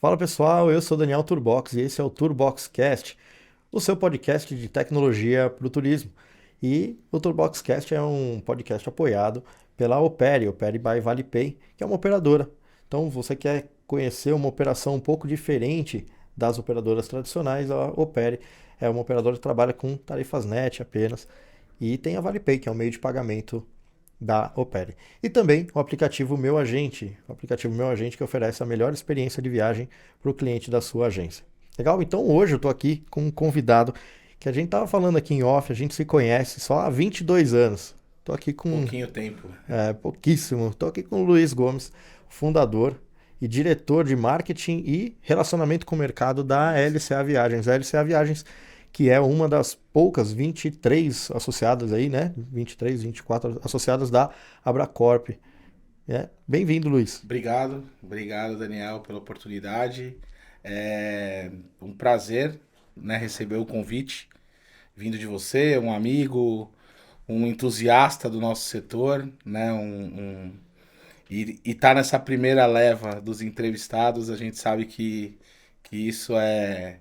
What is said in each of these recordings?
Fala pessoal, eu sou Daniel Turbox e esse é o Turboxcast, o seu podcast de tecnologia para o turismo. E o Turboxcast é um podcast apoiado pela Opera by ValePay, que é uma operadora. Então, você quer conhecer uma operação um pouco diferente das operadoras tradicionais, a Opera é uma operadora que trabalha com tarifas net apenas e tem a ValePay, que é um meio de pagamento da Opere. E também o aplicativo Meu Agente que oferece a melhor experiência de viagem para o cliente da sua agência. Legal? Então hoje eu estou aqui com um convidado que a gente estava falando aqui em off, a gente se conhece só há 22 anos. Estou aqui com Pouquinho tempo. pouquíssimo, estou aqui com o Luiz Gomes, fundador e diretor de marketing e relacionamento com o mercado da Isso. LCA Viagens. A LCA Viagens, que é uma das poucas 23 associadas aí, né? 23, 24 associadas da Abracorp. Bem-vindo, Luiz. Obrigado, Daniel, pela oportunidade. É um prazer, né, receber o convite vindo de você, um amigo, um entusiasta do nosso setor, né, e tá nessa primeira leva dos entrevistados, a gente sabe que isso é,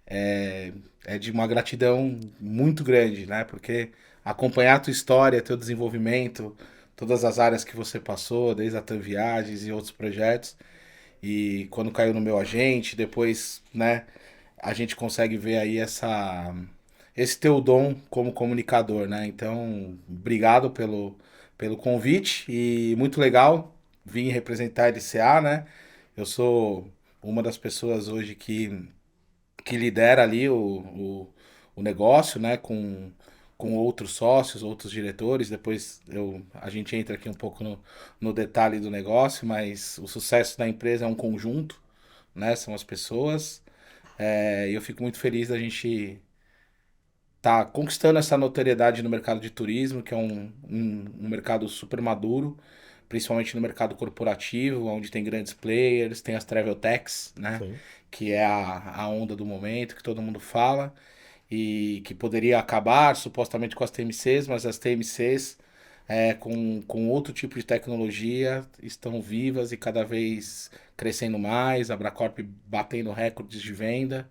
é de uma gratidão muito grande, né? Porque acompanhar a tua história, teu desenvolvimento, todas as áreas que você passou, desde a TAM Viagens e outros projetos, e quando caiu no meu agente, depois, né, a gente consegue ver aí esse teu dom como comunicador, né? Então, obrigado pelo convite e muito legal vir representar a LCA, né? Eu sou uma das pessoas hoje que lidera ali o negócio, né, com outros sócios, outros diretores. Depois a gente entra aqui um pouco no detalhe do negócio, mas o sucesso da empresa é um conjunto, né, são as pessoas. E eu fico muito feliz da gente tá conquistando essa notoriedade no mercado de turismo, que é um mercado super maduro, principalmente no mercado corporativo, onde tem grandes players, tem as travel techs, né? Sim. Que é a onda do momento, que todo mundo fala, e que poderia acabar supostamente com as TMCs, mas as TMCs com outro tipo de tecnologia estão vivas e cada vez crescendo mais, a Abracorp batendo recordes de venda.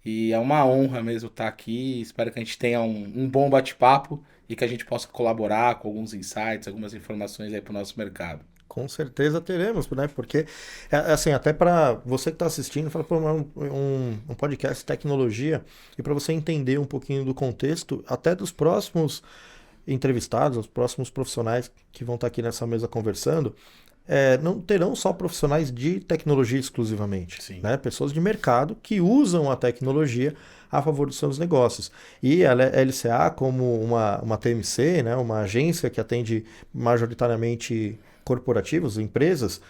E é uma honra mesmo estar aqui. Espero que a gente tenha um bom bate-papo e que a gente possa colaborar com alguns insights, algumas informações aí para o nosso mercado. Com certeza teremos, né? Porque, assim, até para você que está assistindo, fala, pô, um podcast de tecnologia, e para você entender um pouquinho do contexto, até dos próximos entrevistados, os próximos profissionais que vão estar aqui nessa mesa conversando, não terão só profissionais de tecnologia exclusivamente, Sim. né? Pessoas de mercado que usam a tecnologia a favor dos seus negócios. E a LCA, como uma TMC, né? Uma agência que atende majoritariamente corporativos, empresas,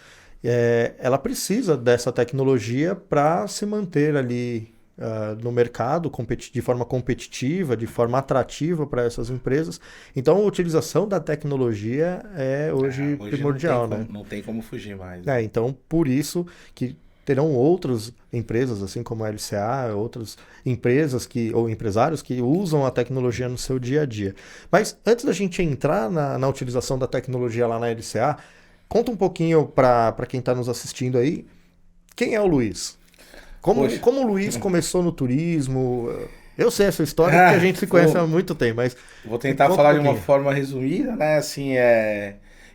ela precisa dessa tecnologia para se manter ali no mercado de forma competitiva, de forma atrativa para essas empresas. Então, a utilização da tecnologia é hoje Hoje primordial, né? não tem como fugir mais, né? Então, por isso que terão outras empresas, assim como a LCA, outras empresas ou empresários que usam a tecnologia no seu dia a dia. Mas antes da gente entrar na utilização da tecnologia lá na LCA, conta um pouquinho para quem está nos assistindo aí, quem é o Luiz? Como, Poxa, como o Luiz começou no turismo? Eu sei essa história porque a gente se conhece há vou, muito tempo, mas vou me tentar conta um falar de uma pouquinho. forma resumida, né? Assim,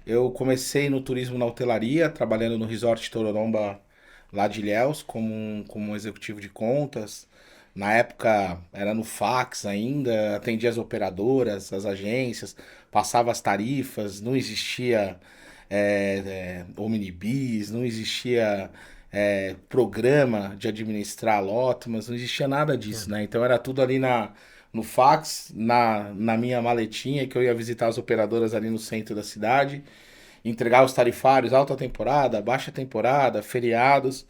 eu comecei no turismo na hotelaria, trabalhando no Resort Tororomba lá de Ilhéus, como um executivo de contas. Na época era no fax ainda, atendia as operadoras, as agências, passava as tarifas, não existia Omnibis, não existia programa de administrar lote, não existia nada disso, né? Então era tudo ali no fax, na minha maletinha, que eu ia visitar as operadoras ali no centro da cidade, entregar os tarifários, alta temporada, baixa temporada, feriados.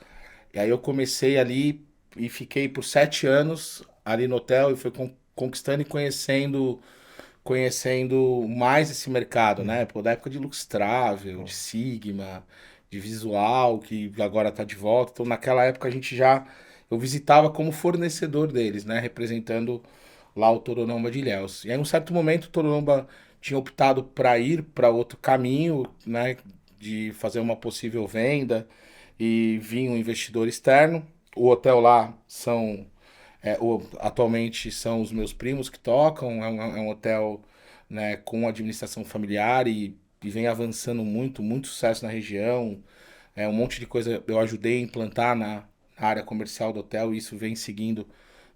E aí eu comecei ali e fiquei por 7 anos ali no hotel e fui conquistando e conhecendo mais esse mercado, né? Pô, da época de Lux Travel, de Sigma, de Visual, que agora tá de volta. Então naquela época eu visitava como fornecedor deles, né? Representando lá o Tororomba de Ilhéus. E aí, em um certo momento, o Tororomba tinha optado para ir para outro caminho, né? De fazer uma possível venda e vinha um investidor externo. O hotel lá atualmente são os meus primos que tocam, é um hotel, né, com administração familiar e vem avançando muito, muito sucesso na região. Um monte de coisa eu ajudei a implantar na área comercial do hotel e isso vem seguindo,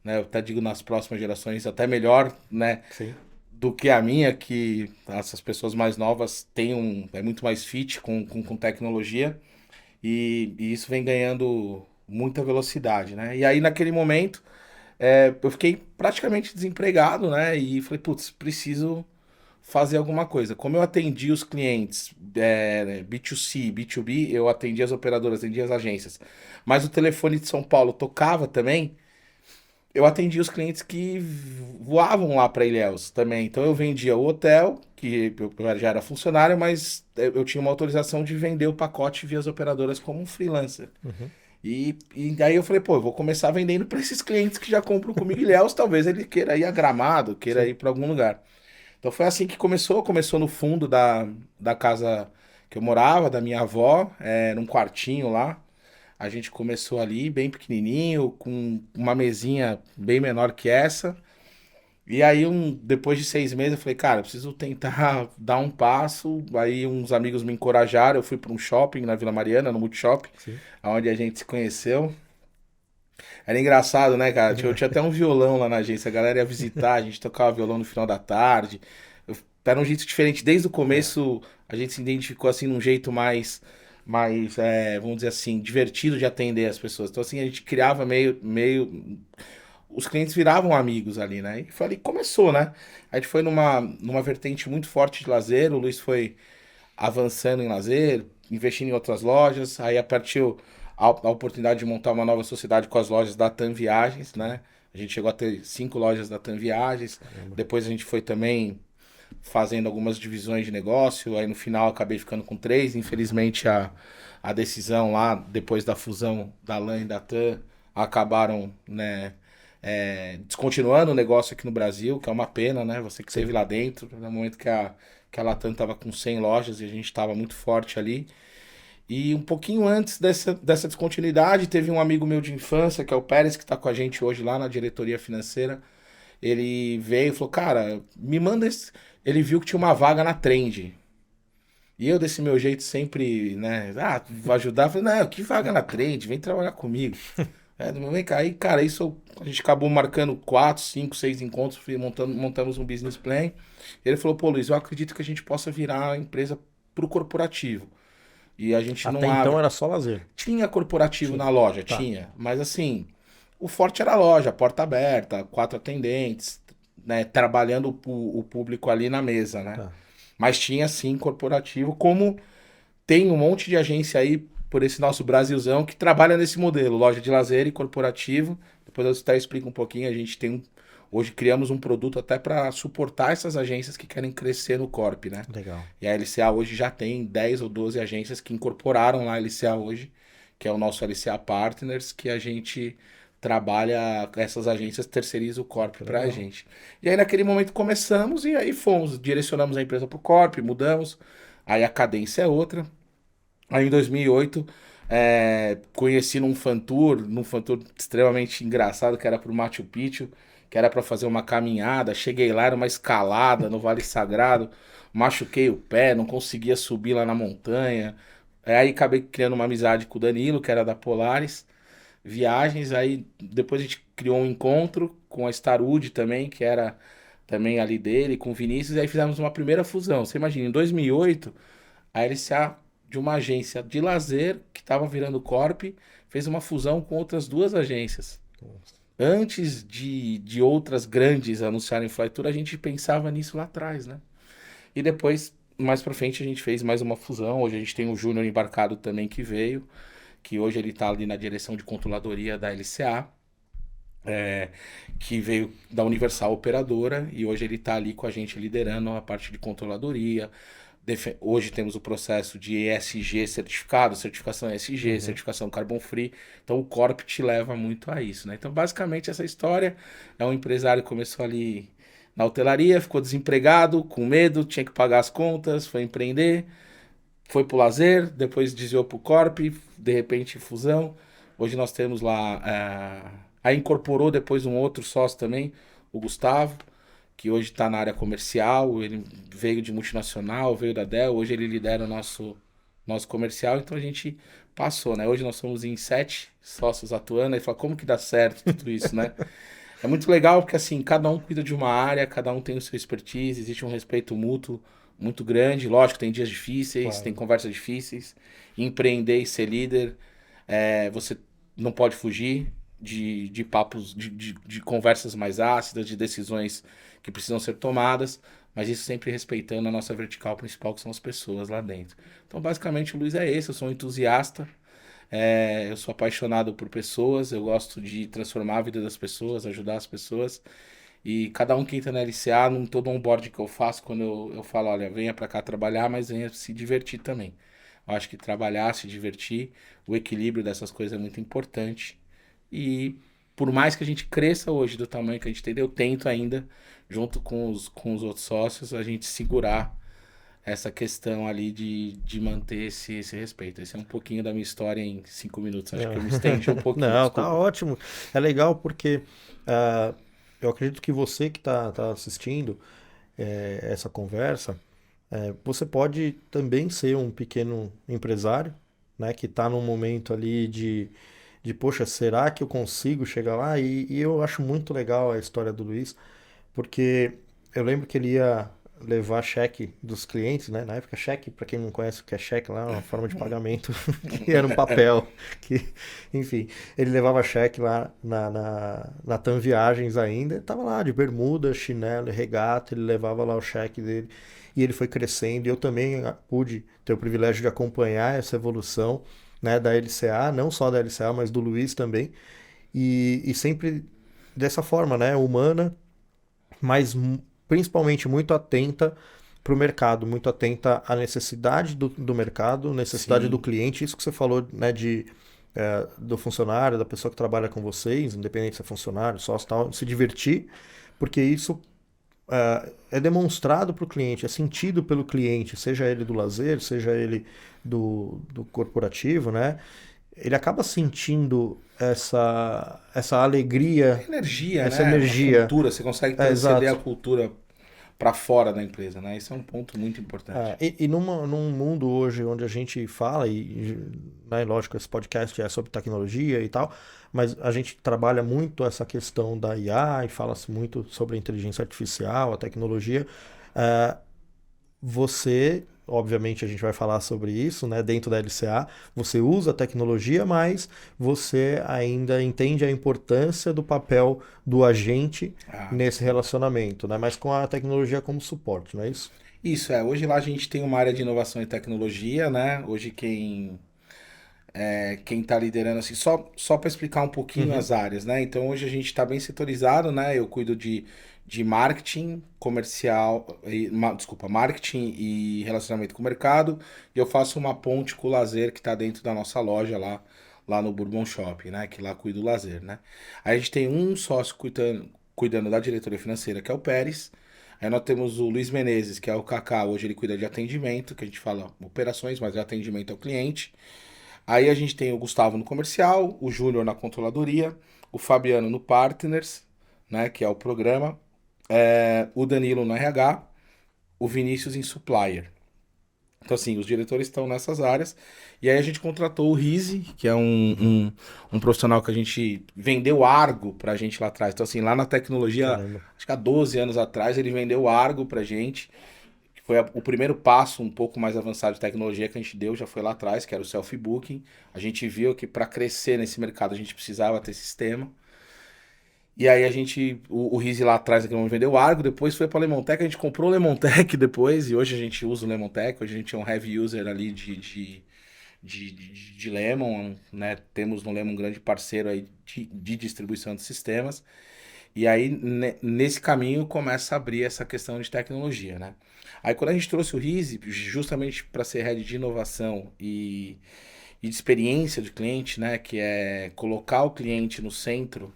né, eu até digo nas próximas gerações, até melhor, né, Sim. do que a minha, que essas pessoas mais novas é muito mais fit com tecnologia e isso vem ganhando muita velocidade, né? E aí naquele momento eu fiquei praticamente desempregado, né? E falei, putz, preciso fazer alguma coisa. Como eu atendi os clientes B2C, B2B, eu atendi as operadoras, atendi as agências, mas o telefone de São Paulo tocava também, eu atendi os clientes que voavam lá para Ilhéus também. Então eu vendia o hotel, que eu já era funcionário, mas eu tinha uma autorização de vender o pacote via as operadoras como um freelancer. Uhum. E daí eu falei, pô, eu vou começar vendendo para esses clientes que já compram comigo em Ilhéus, talvez ele queira ir a Gramado, queira Sim. ir para algum lugar. Então foi assim que começou no fundo da casa que eu morava, da minha avó, num quartinho lá. A gente começou ali bem pequenininho, com uma mesinha bem menor que essa. E aí, depois de 6 meses, eu falei, cara, eu preciso tentar dar um passo. Aí, uns amigos me encorajaram. Eu fui para um shopping na Vila Mariana, no Multishopping, Sim. onde a gente se conheceu. Era engraçado, né, cara? Eu tinha até um violão lá na agência. A galera ia visitar, a gente tocava violão no final da tarde. Era um jeito diferente. Desde o É. começo, a gente se identificou assim num jeito mais, vamos dizer assim, divertido de atender as pessoas. Então, assim, a gente criava meio. Os clientes viravam amigos ali, né? E foi ali que começou, né? A gente foi numa vertente muito forte de lazer. O Luiz foi avançando em lazer, investindo em outras lojas. Aí partiu a oportunidade de montar uma nova sociedade com as lojas da TAM Viagens, né? A gente chegou a ter 5 lojas da TAM Viagens. Caramba. Depois a gente foi também fazendo algumas divisões de negócio. Aí no final acabei ficando com 3. Infelizmente a decisão lá, depois da fusão da LAN e da TAM, acabaram, né, descontinuando o negócio aqui no Brasil, que é uma pena, né? Você que Sim. esteve lá dentro, no momento que a Latam estava com 100 lojas e a gente estava muito forte ali. E um pouquinho antes dessa descontinuidade, teve um amigo meu de infância, que é o Pérez, que está com a gente hoje lá na diretoria financeira. Ele veio e falou, cara, me manda esse. Ele viu que tinha uma vaga na Trend. E eu, desse meu jeito, sempre, né? Vou ajudar. Falei, não, que vaga na Trend? Vem trabalhar comigo. Vem cá. Aí, cara, a gente acabou marcando 4, 5, 6 encontros, montamos um business plan. Ele falou, pô, Luiz, eu acredito que a gente possa virar a empresa pro corporativo. E a gente Até não então abre. era só lazer. Tinha corporativo Tinha. na loja, Tá. tinha. Mas assim, o forte era a loja, porta aberta, 4 atendentes, né? Trabalhando o público ali na mesa, né? Tá. Mas tinha sim corporativo, como tem um monte de agência aí por esse nosso Brasilzão que trabalha nesse modelo, loja de lazer e corporativo. Depois eu até explico um pouquinho, a gente hoje criamos um produto até para suportar essas agências que querem crescer no Corp, né? Legal. E a LCA hoje já tem 10 ou 12 agências que incorporaram lá a LCA hoje, que é o nosso LCA Partners, que a gente trabalha, essas agências terceiriza o Corp Que para a legal. gente. E aí naquele momento começamos e aí fomos, direcionamos a empresa para o Corp, mudamos, aí a cadência é outra. Aí em 2008, conheci num fan tour extremamente engraçado, que era pro Machu Picchu, que era para fazer uma caminhada. Cheguei lá, era uma escalada no Vale Sagrado, machuquei o pé, não conseguia subir lá na montanha. Aí acabei criando uma amizade com o Danilo, que era da Polaris Viagens. Aí depois a gente criou um encontro com a Starwood também, que era também ali dele, com o Vinícius, e aí fizemos uma primeira fusão. Você imagina, em 2008 a LCA de uma agência de lazer que estava virando Corp fez uma fusão com outras 2 agências. Nossa. Antes de outras grandes anunciarem Flytour, a gente pensava nisso lá atrás, né? E depois, mais pra frente, a gente fez mais uma fusão. Hoje a gente tem o Júnior embarcado também que veio, que hoje ele tá ali na direção de controladoria da LCA, é, que veio da Universal Operadora, e hoje ele tá ali com a gente liderando a parte de controladoria. Hoje temos o processo de ESG certificado, certificação ESG, Uhum. certificação Carbon Free. Então o Corp te leva muito a isso, né? Então basicamente essa história é um empresário que começou ali na hotelaria, ficou desempregado, com medo, tinha que pagar as contas, foi empreender. foi pro lazer, depois desviou pro corp, de repente fusão. Hoje nós temos lá, aí incorporou depois um outro sócio também, o Gustavo, que hoje está na área comercial, ele veio de multinacional, veio da Dell, hoje ele lidera o nosso comercial, então a gente passou, né? Hoje nós somos em 7 sócios atuando, aí fala, como que dá certo tudo isso, né? É muito legal porque assim, cada um cuida de uma área, cada um tem o seu expertise, existe um respeito mútuo muito grande. Lógico, tem dias difíceis, tem Claro. conversas difíceis. Empreender e ser líder, você não pode fugir de papos, de conversas mais ácidas, de decisões que precisam ser tomadas, mas isso sempre respeitando a nossa vertical principal, que são as pessoas lá dentro. Então, basicamente, o Luiz é esse, eu sou um entusiasta. Eu sou apaixonado por pessoas, eu gosto de transformar a vida das pessoas, ajudar as pessoas. E cada um que entra na LCA, num todo onboard que eu faço, quando eu falo, olha, venha para cá trabalhar, mas venha se divertir também. Eu acho que trabalhar, se divertir, o equilíbrio dessas coisas é muito importante. E por mais que a gente cresça hoje do tamanho que a gente tem, eu tento ainda, junto com os outros sócios, a gente segurar essa questão ali de manter esse respeito. Esse é um pouquinho da minha história em 5 minutos. Acho que eu me estendi um pouquinho, Não, tá desculpa. ótimo. É legal porque eu acredito que você que está assistindo essa conversa, você pode também ser um pequeno empresário, né, que está num momento ali poxa, será que eu consigo chegar lá? E eu acho muito legal a história do Luiz, porque eu lembro que ele ia levar cheque dos clientes, né? Na época, cheque, para quem não conhece o que é cheque, lá é uma forma de pagamento que era um papel, que, enfim, ele levava cheque lá na TAM Viagens ainda, tava lá de bermuda, chinelo, regata, ele levava lá o cheque dele e ele foi crescendo. E eu também pude ter o privilégio de acompanhar essa evolução, né, da LCA, não só da LCA, mas do Luiz também, e sempre dessa forma, né, humana, mas principalmente muito atenta para o mercado, muito atenta à necessidade do mercado, necessidade do Sim. cliente, isso que você falou, né, do funcionário, da pessoa que trabalha com vocês, independente se é funcionário, sócio, tal, se divertir, porque isso é demonstrado para o cliente, é sentido pelo cliente, seja ele do lazer, seja ele do corporativo, né? Ele acaba sentindo essa alegria, Energia, essa né? A energia. cultura, você consegue É, transcender a exato. cultura para fora da empresa, né? Isso é um ponto muito importante. E num mundo hoje onde a gente fala, né, lógico, esse podcast é sobre tecnologia e tal, mas a gente trabalha muito essa questão da IA e fala-se muito sobre a inteligência artificial, a tecnologia. é, Você, obviamente, a gente vai falar sobre isso, né, dentro da LCA, você usa a tecnologia, mas você ainda entende a importância do papel do agente Ah, nesse sim. relacionamento, né, mas com a tecnologia como suporte, não é isso? Isso, hoje lá a gente tem uma área de inovação e tecnologia, né? Hoje quem está liderando, assim, só para explicar um pouquinho Uhum. as áreas, né? Então hoje a gente está bem setorizado, né? Eu cuido de marketing comercial, desculpa, marketing e relacionamento com o mercado, e eu faço uma ponte com o lazer que está dentro da nossa loja lá no Bourbon Shopping, né? Que lá cuido do lazer, né? Aí a gente tem um sócio cuidando da diretoria financeira, que é o Pérez. Aí nós temos o Luiz Menezes, que é o Kaká, hoje ele cuida de atendimento, que a gente fala operações, mas é atendimento ao cliente. Aí a gente tem o Gustavo no comercial, o Júnior na controladoria, o Fabiano no Partners, né, que é o programa, o Danilo no RH, o Vinícius em Supplier. Então, assim, os diretores estão nessas áreas. E aí a gente contratou o Rize, que é um profissional que a gente vendeu Argo pra gente lá atrás. Então, assim, lá na tecnologia, Caramba. acho que há 12 anos atrás, ele vendeu Argo pra gente. Que foi o primeiro passo um pouco mais avançado de tecnologia que a gente deu, já foi lá atrás, que era o self-booking. A gente viu que para crescer nesse mercado a gente precisava ter sistema. E aí o Rizzi lá atrás aqui vendeu o Argo, depois foi para o Lemontec, a gente comprou o Lemontec depois, e hoje a gente usa o Lemontec, hoje a gente é um heavy user ali de Lemon, né? Temos no Lemon um grande parceiro aí de distribuição de sistemas. E aí, nesse caminho, começa a abrir essa questão de tecnologia, né? Aí, quando a gente trouxe o Rizzi, justamente para ser head de inovação e de experiência do cliente, né? Que é colocar o cliente no centro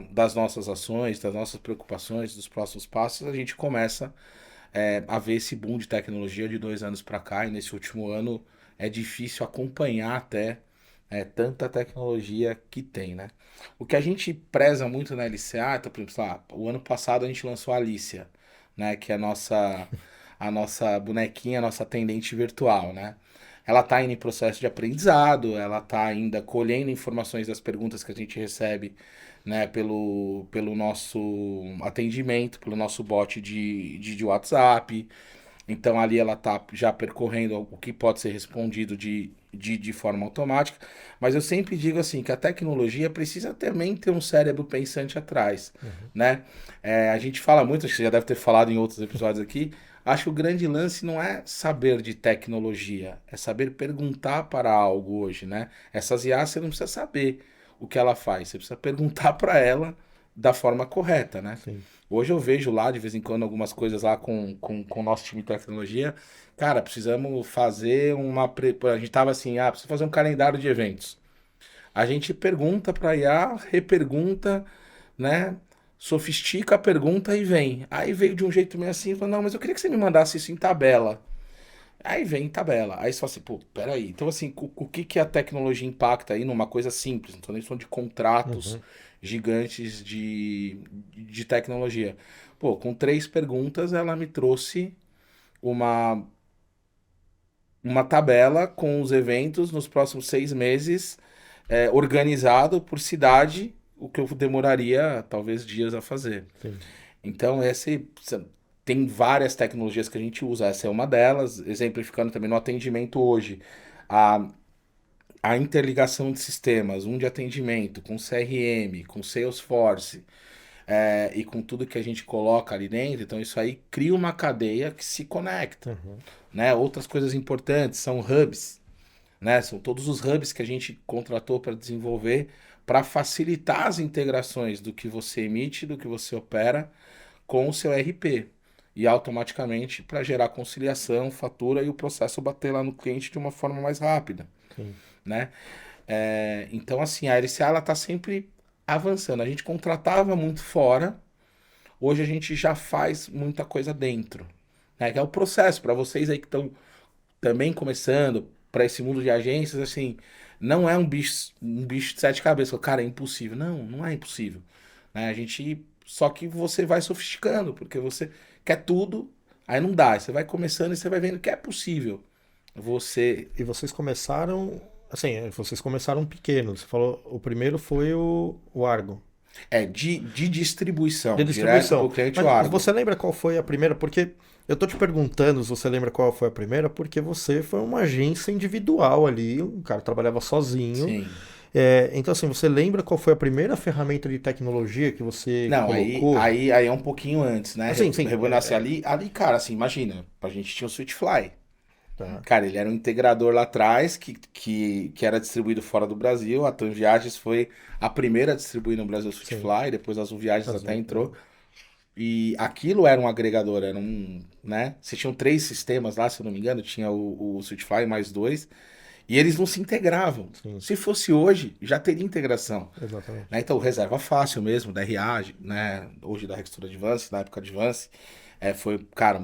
das nossas ações, das nossas preocupações, dos próximos passos, a gente começa haver esse boom de tecnologia de 2 anos para cá, e nesse último ano é difícil acompanhar até tanta tecnologia que tem, né? O que a gente preza muito na LCA, então, por exemplo, sei lá, o ano passado a gente lançou a Alicia, né? Que é a nossa bonequinha, a nossa atendente virtual, né? Ela está ainda em processo de aprendizado, ela está ainda colhendo informações das perguntas que a gente recebe, né, pelo nosso atendimento, pelo nosso bot de WhatsApp. Então ali ela está já percorrendo o que pode ser respondido de forma automática. Mas eu sempre digo assim que a tecnologia precisa também ter um cérebro pensante atrás, Uhum. né? A gente fala muito, acho que você já deve ter falado em outros episódios aqui. Acho que o grande lance não é saber de tecnologia, é saber perguntar para algo hoje, né? Essas IAs você não precisa saber o que ela faz, você precisa perguntar para ela da forma correta, né? Sim. Hoje eu vejo lá de vez em quando algumas coisas lá com o nosso time de tecnologia. Cara, precisamos fazer uma. A gente tava assim, precisa fazer um calendário de eventos. A gente pergunta para IA, repergunta, né? Sofistica a pergunta e vem. Aí veio de um jeito meio assim, falou, não, mas eu queria que você me mandasse isso em tabela. Aí vem em tabela. Aí você fala assim, pô, peraí. Então, assim, o que que a tecnologia impacta aí numa coisa simples? Não tô nem falando de contratos Uhum. gigantes de tecnologia. Pô, com 3 perguntas ela me trouxe uma, uma tabela com os eventos nos próximos 6 meses, organizado por cidade, o que eu demoraria talvez dias a fazer. Sim. Então, tem várias tecnologias que a gente usa, essa é uma delas, exemplificando também no atendimento hoje. A, a interligação de sistemas, um de atendimento com CRM, com Salesforce, e com tudo que a gente coloca ali dentro, então isso aí cria uma cadeia que se conecta, Uhum. né? Outras coisas importantes são hubs, né? São todos os hubs que a gente contratou para desenvolver para facilitar as integrações do que você emite, do que você opera com o seu RP. E automaticamente para gerar conciliação, fatura e o processo bater lá no cliente de uma forma mais rápida, Sim. né? Então, assim, a LCA ela está sempre avançando. A gente contratava muito fora, hoje a gente já faz muita coisa dentro, né? Que é o processo para vocês aí que estão também começando para esse mundo de agências, assim, não é um bicho de 7 cabeças. Cara, é impossível. Não, não é impossível. Né? A gente só que você vai sofisticando, porque você quer tudo, aí não dá. Aí você vai começando e você vai vendo que é possível. Você E vocês começaram, assim, vocês começaram pequenos. Você falou, o primeiro foi o Argo, de de distribuição, direto para distribuição. o cliente o Mas Argo. você lembra qual foi a primeira? Porque eu tô te perguntando se você lembra qual foi a primeira, porque você foi uma agência individual ali, um cara trabalhava sozinho. Sim. Então, assim, você lembra qual foi a primeira ferramenta de tecnologia que você Não, aí, colocou? aí, aí é um pouquinho antes, né? Assim, sim. Rebobinando assim, ali, cara, assim, imagina, a gente tinha o Switchfly. Tá. Cara, ele era um integrador lá atrás que era distribuído fora do Brasil. A TAM Viagens foi a primeira a distribuir no Brasil o Sim. Switchfly, depois a Azul Viagens até Azul. entrou. E aquilo era um agregador, era um, né? Você tinha 3 sistemas lá, se eu não me engano, tinha o Switchfly mais 2, e eles não se integravam. Sim, Se fosse hoje, já teria integração. Né? exatamente. Então, reserva fácil mesmo, da RA, né? Hoje da Rextura Advance, na época Advance, foi, cara,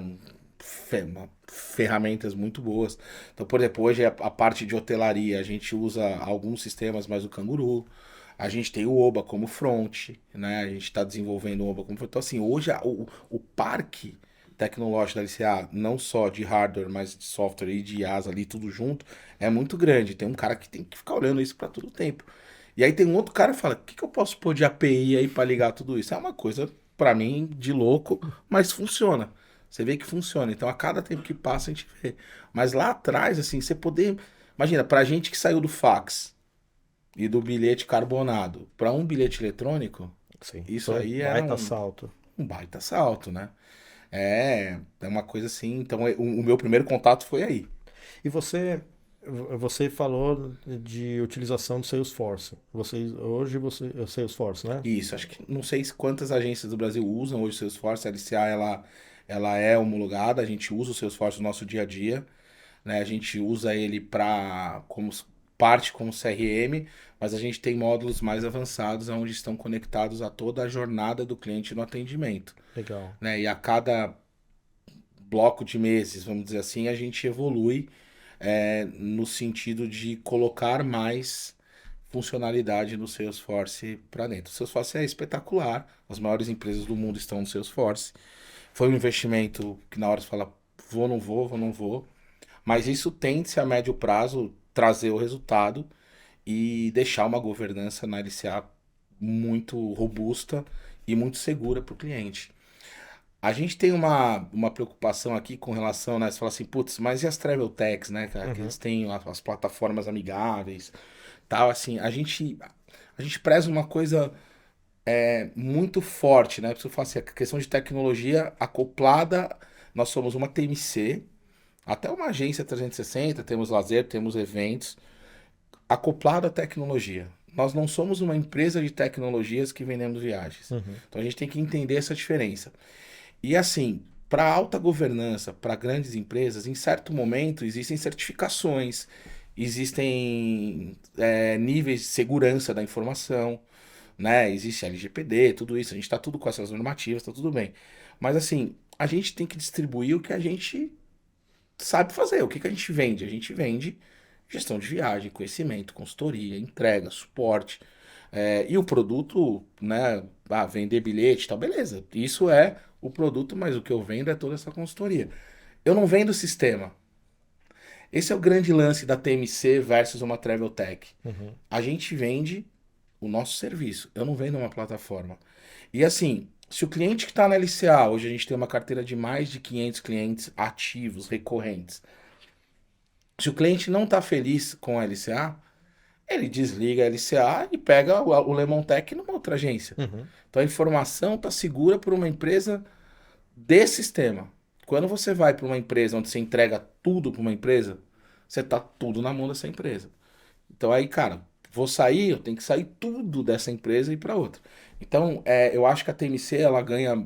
ferramentas muito boas. Então, por exemplo, hoje a parte de hotelaria, a gente usa alguns sistemas, mas o Canguru. A gente tem o Oba como front, né? A gente está desenvolvendo o Oba como front. Então, assim, hoje o parque tecnológico da LCA, não só de hardware, mas de software e de IaaS ali, tudo junto, é muito grande. Tem um cara que tem que ficar olhando isso para todo o tempo. E aí tem um outro cara que fala, o que eu posso pôr de API aí para ligar tudo isso? É uma coisa, para mim, de louco, mas funciona. Você vê que funciona. Então, a cada tempo que passa, a gente vê. Mas lá atrás, assim, você poder... Imagina, pra gente que saiu do fax e do bilhete carbonado para um bilhete eletrônico, Sim. isso Foi um aí era baita um, salto. um baita salto, né? É uma coisa assim. Então, o meu primeiro contato foi aí. E você falou de utilização do Salesforce. Hoje você é o Salesforce, né? Isso, acho que não sei quantas agências do Brasil usam hoje o Salesforce. A LCA ela é homologada, a gente usa o Salesforce no nosso dia a dia, né? A gente usa ele para como parte como CRM, mas a gente tem módulos mais avançados onde estão conectados a toda a jornada do cliente no atendimento, Legal. né? E a cada bloco de meses, vamos dizer assim, a gente evolui no sentido de colocar mais funcionalidade no Salesforce para dentro. O Salesforce é espetacular, as maiores empresas do mundo estão no Salesforce. Foi um investimento que na hora você fala, vou, não vou, vou, não vou. Mas isso tende-se a médio prazo trazer o resultado e deixar uma governança na LCA muito robusta e muito segura para o cliente. A gente tem uma preocupação aqui com relação, né? Você fala assim, putz, mas e as travel techs, né, cara? Que eles têm as plataformas amigáveis, tal, assim. A gente preza uma coisa muito forte, né? Preciso falar assim, a questão de tecnologia acoplada, nós somos uma TMC, até uma agência 360, temos lazer, temos eventos, acoplado à tecnologia. Nós não somos uma empresa de tecnologias que vendemos viagens. Uhum. Então a gente tem que entender essa diferença. E assim, para alta governança, para grandes empresas, em certo momento existem certificações, existem níveis de segurança da informação, né? Existe LGPD, tudo isso, a gente está tudo com essas normativas, está tudo bem. Mas assim, a gente tem que distribuir o que a gente sabe fazer. O que que a gente vende? A gente vende gestão de viagem, conhecimento, consultoria, entrega, suporte. E o produto, né? Vender bilhete e tal, beleza. Isso é o produto, mas o que eu vendo é toda essa consultoria. Eu não vendo o sistema. Esse é o grande lance da TMC versus uma Travel Tech. Uhum. A gente vende o nosso serviço. Eu não vendo uma plataforma. E assim, se o cliente que está na LCA, hoje a gente tem uma carteira de mais de 500 clientes ativos, recorrentes. Se o cliente não está feliz com a LCA, ele desliga a LCA e pega o Lemon Tech numa outra agência. Uhum. Então a informação está segura por uma empresa de sistema. Quando você vai para uma empresa onde você entrega tudo para uma empresa, você tá tudo na mão dessa empresa. Então aí, cara, vou sair, eu tenho que sair tudo dessa empresa e ir para outra. Então, eu acho que a TMC ela ganha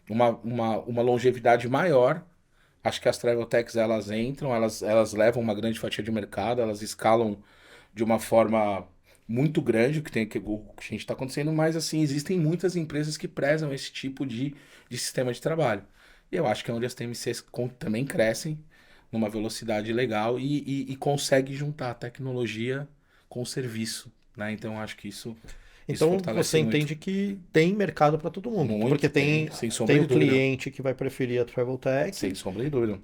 uma longevidade maior. Acho que as Travel Techs elas entram, elas levam uma grande fatia de mercado, elas escalam de uma forma muito grande o que a gente está acontecendo, mas assim, existem muitas empresas que prezam esse tipo de sistema de trabalho. E eu acho que é onde as TMCs também crescem numa velocidade legal e consegue juntar a tecnologia com o serviço, né? Então eu acho que isso Então fortalece você muito. entende que tem mercado para todo mundo, porque Muito, tem, sem sombra tem de o dúvida. cliente que vai preferir a Travel Sem Tech, sombra de dúvida.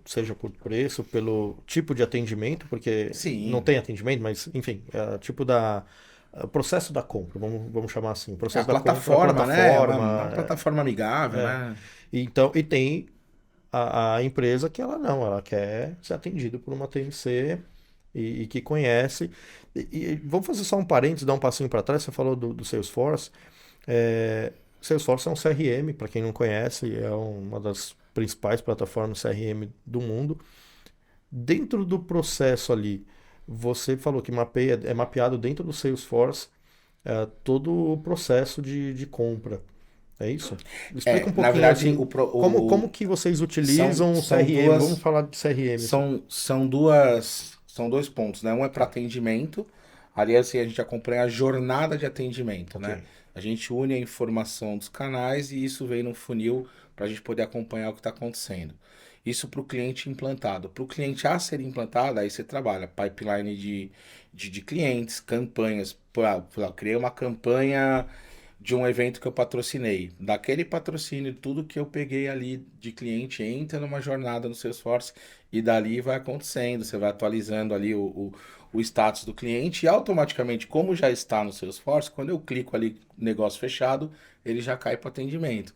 seja por preço, pelo tipo de atendimento, porque não Sim. tem atendimento, mas enfim, tipo o processo da compra, vamos chamar assim, o É a processo da compra, a plataforma, né? É uma plataforma, plataforma amigável, é. né? Então, e tem a empresa que ela não, ela quer ser atendida por uma TMC e que conhece. E vamos fazer só um parênteses, dar um passinho para trás. Você falou do Salesforce. É, Salesforce é um CRM, para quem não conhece, é uma das principais plataformas CRM do mundo. Dentro do processo ali, você falou que é mapeado dentro do Salesforce todo o processo de compra. É isso? Explica um Na pouquinho verdade, assim, como que vocês são, utilizam o são CRM? Vamos duas. falar de CRM, assim. São dois pontos, né? Um é para Tá, atendimento. Ali assim, a gente acompanha a jornada de atendimento, ok. né? A gente une a informação dos canais e isso vem no funil para a gente poder acompanhar o que está acontecendo. Isso para o cliente implantado. Para o cliente a ser implantado, aí você trabalha pipeline de clientes, campanhas. Eu criei uma campanha de um evento que eu patrocinei. Daquele patrocínio, tudo que eu peguei ali de cliente entra numa jornada no Salesforce e dali vai acontecendo. Você vai atualizando ali o status do cliente e automaticamente, como já está no Salesforce, quando eu clico ali negócio fechado, ele já cai para atendimento.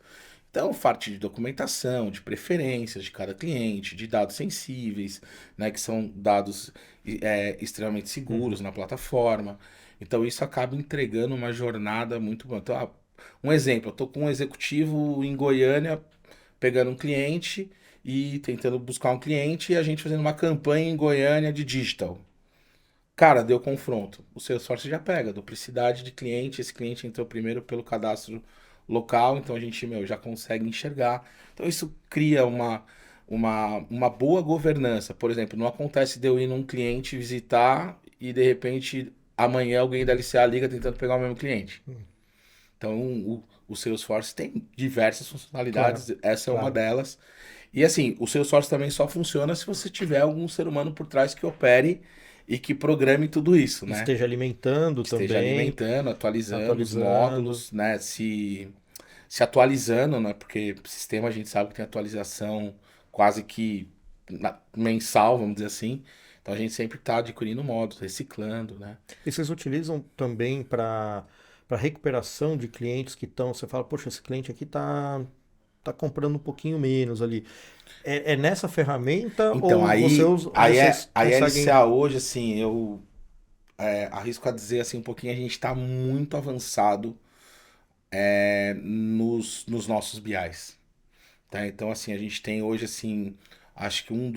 Então, parte de documentação, de preferências de cada cliente, de dados sensíveis, né, que são dados extremamente seguros Uhum. na plataforma. Então, isso acaba entregando uma jornada muito boa. Então, um exemplo, eu estou com um executivo em Goiânia pegando um cliente e tentando buscar um cliente e a gente fazendo uma campanha em Goiânia de digital. Cara, deu confronto. O Salesforce já pega, duplicidade de cliente. Esse cliente entrou primeiro pelo cadastro local, então a gente, já consegue enxergar. Então isso cria uma boa governança. Por exemplo, não acontece de eu ir num cliente visitar e de repente amanhã alguém da LCA liga tentando pegar o mesmo cliente. Então o Salesforce tem diversas Claro, funcionalidades, essa é uma claro. delas. E assim, o Salesforce também só funciona se você tiver algum ser humano por trás que opere e que programe tudo isso, né? Esteja alimentando Que esteja também, alimentando, atualizando os atualizando. módulos, né? Se atualizando, né? Porque o sistema a gente sabe que tem atualização quase que mensal, vamos dizer assim. Então a gente sempre está adquirindo módulos, reciclando, né? E vocês utilizam também para recuperação de clientes que estão, você fala, poxa, esse cliente aqui tá comprando um pouquinho menos ali. É nessa ferramenta Então, ou vocês aí a conseguem. LCA hoje, assim, eu arrisco a dizer assim um pouquinho, a gente está muito avançado nos nossos BIs. Tá? Então, assim, a gente tem hoje, assim, acho que um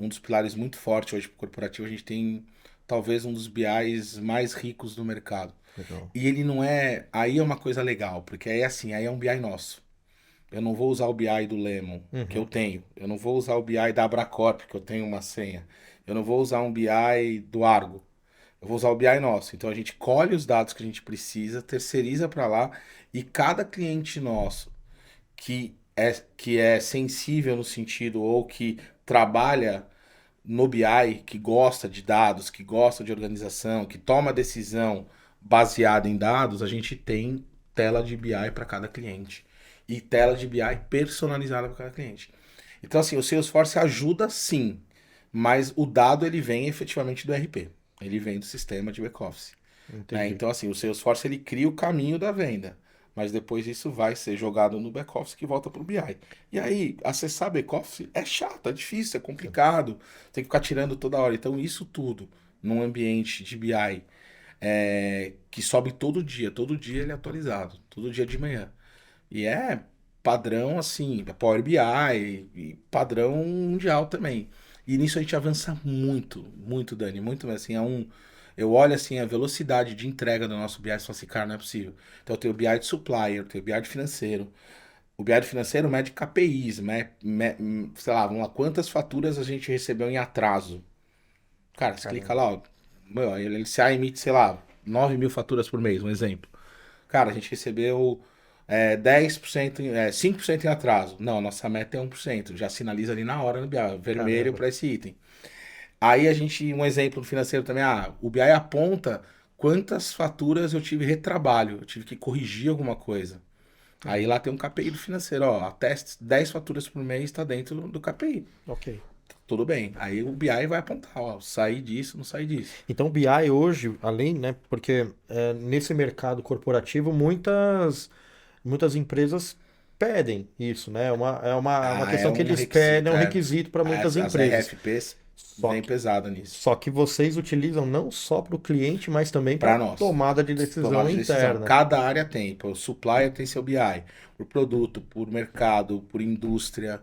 dos pilares muito fortes hoje para o corporativo, a gente tem talvez um dos BIs mais ricos do mercado. Legal. E ele não é. Aí é uma coisa legal, porque aí assim, aí é um BI nosso. Eu não vou usar o BI do Lemon, que eu Uhum. tenho. Eu não vou usar o BI da Abracorp, que eu tenho uma senha. Eu não vou usar um BI do Argo. Eu vou usar o BI nosso. Então a gente colhe os dados que a gente precisa, terceiriza para lá, e cada cliente nosso que é sensível no sentido ou que trabalha no BI, que gosta de dados, que gosta de organização, que toma decisão baseada em dados, a gente tem tela de BI para cada cliente e tela de BI personalizada para cada cliente. Então, assim, o Salesforce ajuda sim, mas o dado ele vem efetivamente do RP, ele vem do sistema de back-office. Né? Entendi. Então, assim, o Salesforce ele cria o caminho da venda, mas depois isso vai ser jogado no back-office que volta para o BI. E aí, acessar back-office é chato, é difícil, é complicado, tem que ficar tirando toda hora. Então, isso tudo num ambiente de BI que sobe todo dia ele é atualizado, todo dia de manhã. E é padrão assim, Power BI e padrão mundial também. E nisso a gente avança muito, muito, Dani, muito mesmo. Assim, eu olho assim a velocidade de entrega do nosso BI e falo assim, cara, não é possível. Então eu tenho o BI de supplier, eu tenho o BI de financeiro. O BI de financeiro mede KPIs, sei lá, vamos lá, quantas faturas a gente recebeu em atraso. Cara, você clica Caramba. lá, ó, meu, ele se emite, sei lá, 9.000 faturas por mês, um exemplo. Cara, a gente recebeu 10%, 5% em atraso. Não, nossa meta é 1%. Já sinaliza ali na hora no BI, vermelho Caramba. para esse item. Aí a gente, um exemplo financeiro também, o BI aponta quantas faturas eu tive retrabalho, eu tive que corrigir alguma coisa. Aí Uhum. lá tem um KPI do financeiro, ó, até 10 faturas por mês está dentro do KPI. Ok. Tudo bem. Aí o BI vai apontar, ó, sair disso, não sair disso. Então, o BI hoje, além, né, porque nesse mercado corporativo, muitas empresas pedem isso, né? É uma Ah, é questão que um eles pedem, requisito. é um requisito para muitas As empresas. RFPs Só vem que, pesada nisso. só que vocês utilizam não só para o cliente, mas também para Para nós. tomada de decisão Tomada de decisão. interna. Cada área tem. O supplier tem seu BI. Por produto, por mercado, por indústria.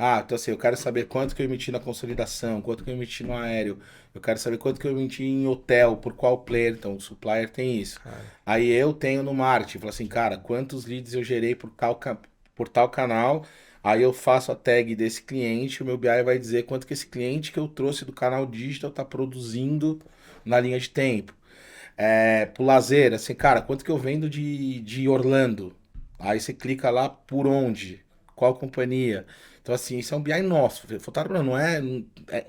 Ah, então assim, eu quero saber quanto que eu emiti na consolidação, quanto que eu emiti no aéreo. Eu quero saber quanto que eu emiti em hotel, por qual player. Então, o supplier tem isso. Cara, Aí eu tenho no marketing. Falo assim, cara, quantos leads eu gerei por tal canal. Aí eu faço a tag desse cliente. O meu BI vai dizer quanto que esse cliente que eu trouxe do canal digital está produzindo na linha de tempo. Pro lazer, assim, cara, quanto que eu vendo de Orlando? Aí você clica lá por onde? Qual companhia? Então, assim, isso é um BI nosso. Fotógrafo não é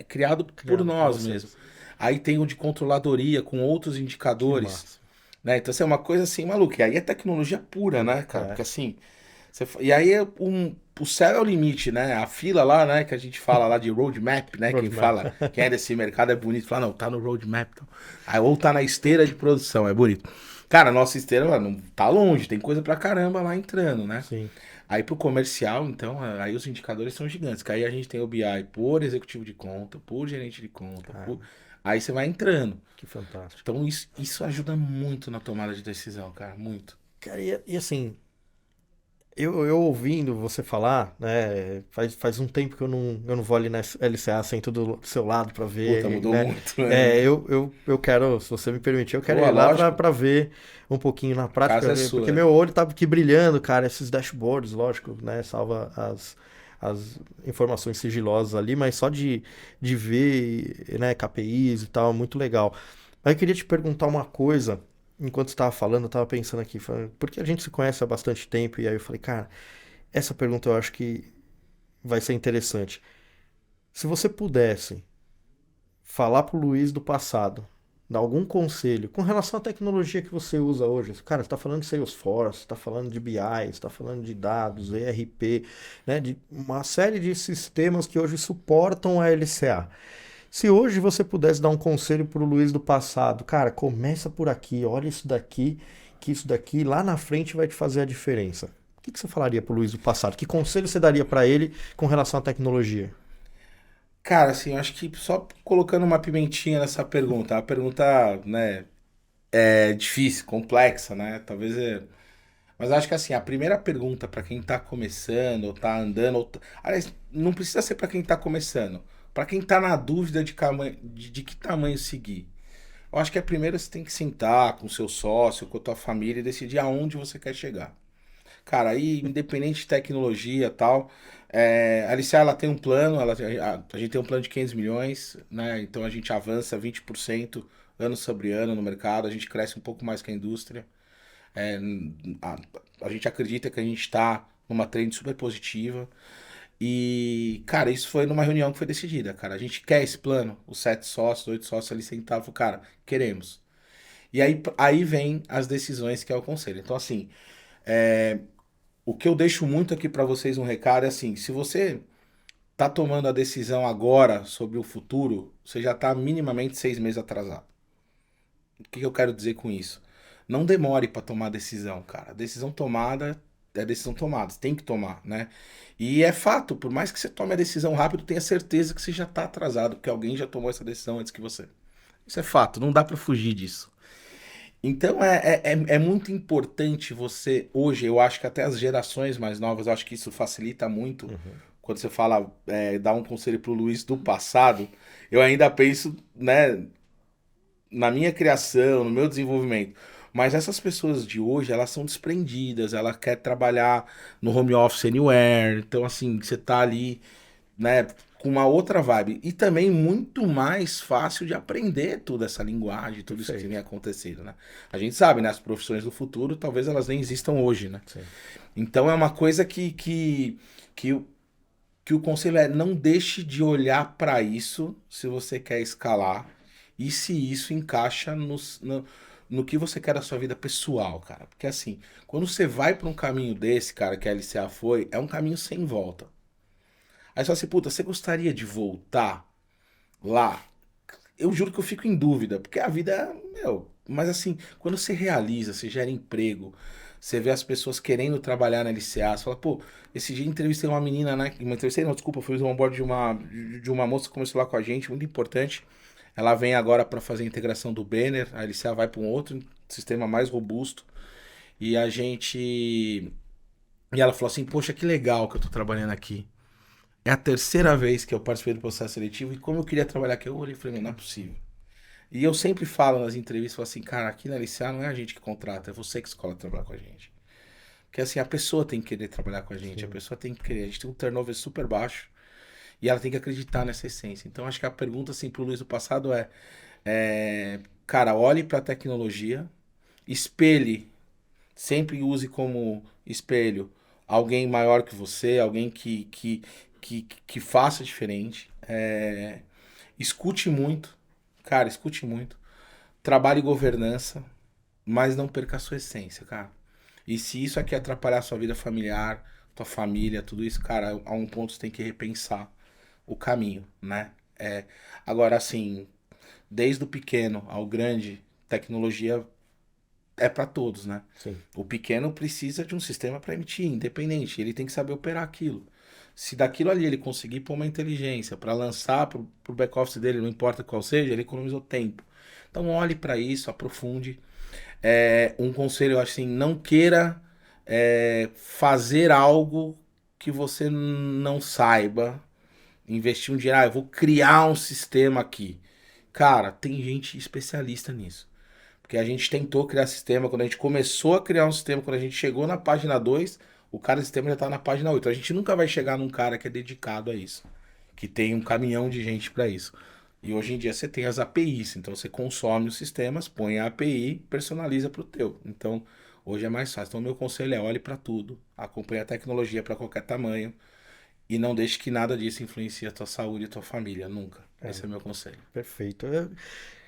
criado por criado por nós mesmo. vocês. Aí tem o de controladoria com outros Que indicadores, massa. né? Então, assim, é uma coisa assim maluca. E aí é tecnologia pura, né, cara? É. Porque assim, e aí o céu é o limite, né? A fila lá, né, que a gente fala lá de roadmap, né? Quem Roadmap. fala, quem é desse mercado é bonito, fala, não, tá no roadmap. Então. Aí, ou tá na esteira de produção, é bonito. Cara, nossa esteira, mano, não tá longe, tem coisa pra caramba lá entrando, né? Sim. Aí pro comercial, então, aí os indicadores são gigantes. Que aí a gente tem o BI por executivo de conta, por gerente de conta, Cara, aí você vai entrando. que fantástico. Então isso ajuda muito na tomada de decisão, cara, muito. Cara, e assim, eu ouvindo você falar, né? Faz um tempo que eu não vou ali na LCA sento do seu lado para Puta, ver, mudou né? muito, né? Eu quero, se você me permitir, eu quero Pô, ir lá lógico, para ver um pouquinho na a prática, casa é ver, porque sua. meu olho tava aqui brilhando, cara, esses dashboards, lógico, né? Salva as informações sigilosas ali, mas só de ver, né, KPIs e tal, muito legal. Mas eu queria te perguntar uma coisa. Enquanto você estava falando, eu estava pensando aqui, porque a gente se conhece há bastante tempo, e aí eu falei, cara, essa pergunta eu acho que vai ser interessante. Se você pudesse falar pro Luiz do passado, dar algum conselho com relação à tecnologia que você usa hoje. Cara, você está falando de Salesforce, está falando de BI, está falando de dados, ERP, né, de uma série de sistemas que hoje suportam a LCA. Se hoje você pudesse dar um conselho para o Luiz do passado, cara, começa por aqui, olha isso daqui, que isso daqui lá na frente vai te fazer a diferença. O que você falaria para o Luiz do passado? Que conselho você daria para ele com relação à tecnologia? Cara, assim, eu acho que só colocando uma pimentinha nessa pergunta, a pergunta, né, é difícil, complexa, né? Talvez é. Mas eu acho que assim, a primeira pergunta para quem tá começando, ou tá andando, aliás, não precisa ser para quem tá começando, para quem tá na dúvida de que tamanho seguir. Eu acho que é primeiro você tem que sentar com o seu sócio, com a tua família e decidir aonde você quer chegar. Cara, aí, independente de tecnologia e tal, a Alicia, ela tem um plano, a gente tem um plano de 500 milhões, né? Então a gente avança 20% ano sobre ano no mercado, a gente cresce um pouco mais que a indústria. É, a, a gente acredita que a gente está numa trend super positiva. E, cara, isso foi numa reunião que foi decidida, cara. A gente quer esse plano, os 7 sócios, 8 sócios ali sentavam, cara, queremos. E aí vem as decisões que é o conselho. Então, assim, o que eu deixo muito aqui para vocês um recado é assim, se você tá tomando a decisão agora sobre o futuro, você já tá minimamente 6 meses atrasado. O que eu quero dizer com isso? Não demore para tomar decisão, cara. Decisão tomada é decisão tomada, você tem que tomar, né? E é fato, por mais que você tome a decisão rápido, tenha certeza que você já tá atrasado, porque alguém já tomou essa decisão antes que você. Isso é fato, não dá para fugir disso. Então é muito importante você, hoje, eu acho que até as gerações mais novas, eu acho que isso facilita muito. Uhum. Quando você fala, dá um conselho pro Luiz do passado, eu ainda penso, né, na minha criação, no meu desenvolvimento. Mas essas pessoas de hoje, elas são desprendidas, ela quer trabalhar no home office anywhere. Então, assim, você tá ali, né, com uma outra vibe. E também muito mais fácil de aprender toda essa linguagem, tudo isso que vem Perfeito. acontecendo, né? A gente sabe, né, as profissões do futuro, talvez elas nem existam hoje, né? Sim. Então é uma coisa que, o- que o conselho é não deixe de olhar para isso se você quer escalar e se isso encaixa no que você quer da sua vida pessoal, cara. Porque assim, quando você vai para um caminho desse, cara, que a LCA foi, é um caminho sem volta. Aí você fala assim, puta, você gostaria de voltar lá? Eu juro que eu fico em dúvida, porque a vida é, meu, mas assim, quando você realiza, você gera emprego, você vê as pessoas querendo trabalhar na LCA, você fala, pô, esse dia entrevistei uma menina, né? Uma entrevistei, não, desculpa, fui um onboard de uma moça que começou lá com a gente, muito importante. Ela vem agora para fazer a integração do Banner, a LCA vai para um outro sistema mais robusto. E a gente. E ela falou assim: poxa, que legal que eu tô trabalhando aqui. É a terceira vez que eu participei do processo seletivo e como eu queria trabalhar aqui, eu olhei e falei: não é possível. E eu sempre falo nas entrevistas, falo assim, cara, aqui na LCA não é a gente que contrata, é você que escolhe trabalhar com a gente. Porque assim, a pessoa tem que querer trabalhar com a gente, a Sim. pessoa tem que querer. A gente tem um turnover super baixo e ela tem que acreditar nessa essência. Então acho que a pergunta assim pro Luiz do passado cara, olhe para a tecnologia, espelhe, sempre use como espelho alguém maior que você, alguém que faça diferente. Escute muito, cara, escute muito. Trabalhe governança, mas não perca a sua essência, cara. E se isso aqui atrapalhar a sua vida familiar, tua família, tudo isso, cara, a um ponto você tem que repensar o caminho, né? Agora, assim, desde o pequeno ao grande, tecnologia é para todos, né? Sim. O pequeno precisa de um sistema para emitir, independente, ele tem que saber operar aquilo. Se daquilo ali ele conseguir pôr uma inteligência para lançar para o back-office dele, não importa qual seja, ele economizou tempo. Então olhe para isso, aprofunde. Um conselho, assim, não queira fazer algo que você não saiba. Investir um dinheiro, eu vou criar um sistema aqui. Cara, tem gente especialista nisso. Porque a gente tentou criar sistema, quando a gente começou a criar um sistema, quando a gente chegou na página 2 o cara do sistema já tá na página 8. A gente nunca vai chegar num cara que é dedicado a isso, que tem um caminhão de gente para isso. E hoje em dia você tem as APIs, então você consome os sistemas, põe a API, personaliza para o teu. Então hoje é mais fácil. Então meu conselho é olhe para tudo, acompanhe a tecnologia para qualquer tamanho E não deixe que nada disso influencie a tua saúde e a tua família, nunca. Esse é o meu conselho. Perfeito.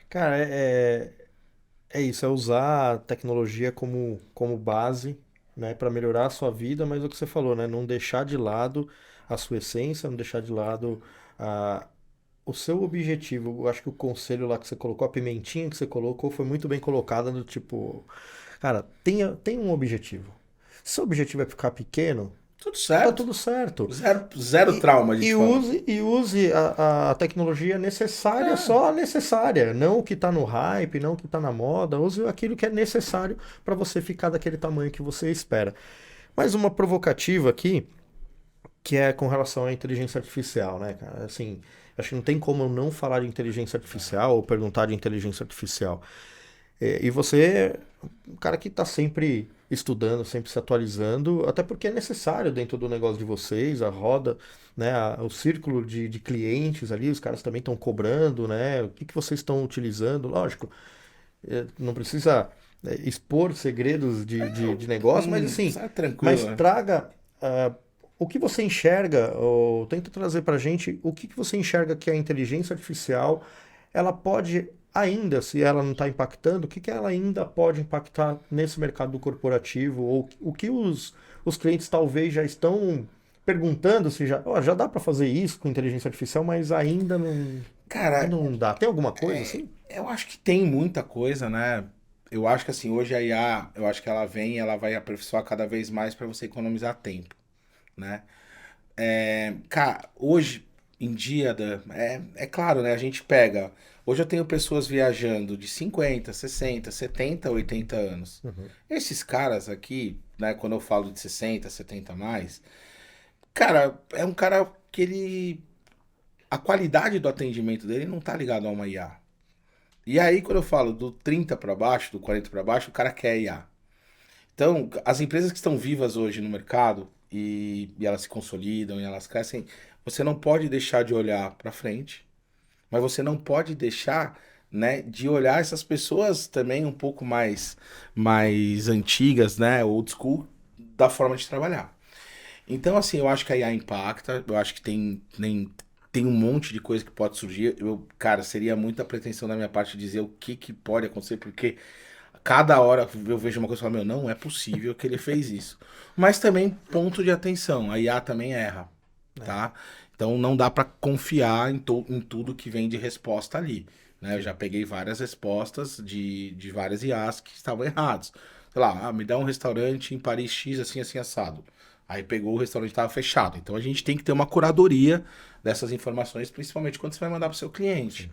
Cara, é isso, é usar a tecnologia como base, né, para melhorar a sua vida, mas é o que você falou, né, não deixar de lado a sua essência, não deixar de lado a, o seu objetivo. Eu acho que o conselho lá que você colocou, a pimentinha que você colocou, foi muito bem colocada do tipo, cara, tenha um objetivo. Se o objetivo é ficar pequeno, Tudo tá certo. tudo certo. Zero E, trauma, a gente e fala. use a tecnologia necessária, É, só a necessária, não o que está no hype, não o que está na moda. Use aquilo que é necessário para você ficar daquele tamanho que você espera. Mais uma provocativa aqui, que é com relação à inteligência artificial, né, cara? Assim, acho que não tem como eu não falar de inteligência artificial ou perguntar de inteligência artificial. E você é um cara que está sempre estudando, sempre se atualizando, até porque é necessário dentro do negócio de vocês, a roda, né, o círculo de clientes ali, os caras também estão cobrando, né, o que que vocês estão utilizando, lógico, não precisa expor segredos de negócio, mas assim, sai tranquilo, mas né? traga o que você enxerga, ou tenta trazer para a gente o que que você enxerga que a inteligência artificial ela pode ainda, se ela não está impactando, o que que ela ainda pode impactar nesse mercado corporativo, ou o que os clientes talvez já estão perguntando se já, ó, já dá para fazer isso com inteligência artificial, mas Cara, ainda não dá. Tem alguma coisa assim? eu acho que tem muita coisa, né? Eu acho que assim, hoje a IA, eu acho que ela vem e ela vai aperfeiçoar cada vez mais para você economizar tempo, né? Cara, hoje em dia, é claro, né? A gente pega. Hoje eu tenho pessoas viajando de 50, 60, 70, 80 anos. Uhum. Esses caras aqui, né? Quando eu falo de 60, 70 a mais, cara, é um cara que ele. A qualidade do atendimento dele não tá ligado a uma IA. E aí, quando eu falo do 30 para baixo, do 40 para baixo, o cara quer IA. Então, as empresas que estão vivas hoje no mercado e elas se consolidam e elas crescem, você não pode deixar de olhar para frente, mas você não pode deixar, né, de olhar essas pessoas também um pouco mais antigas, né, old school, da forma de trabalhar. Então, assim, eu acho que a IA impacta, eu acho que tem um monte de coisa que pode surgir. Cara, seria muita pretensão da minha parte dizer o que que pode acontecer, porque cada hora eu vejo uma coisa e falo, meu, não é possível que ele fez isso. Mas também, ponto de atenção, a IA também erra, É, tá? Então não dá para confiar em tudo que vem de resposta ali. Né? Eu sim. já peguei várias respostas de várias IAs que estavam errados. Sei lá, me dá um restaurante em Paris X, assim, assim, assado. Aí pegou o restaurante estava fechado. Então a gente tem que ter uma curadoria dessas informações, principalmente quando você vai mandar para o seu cliente. Sim.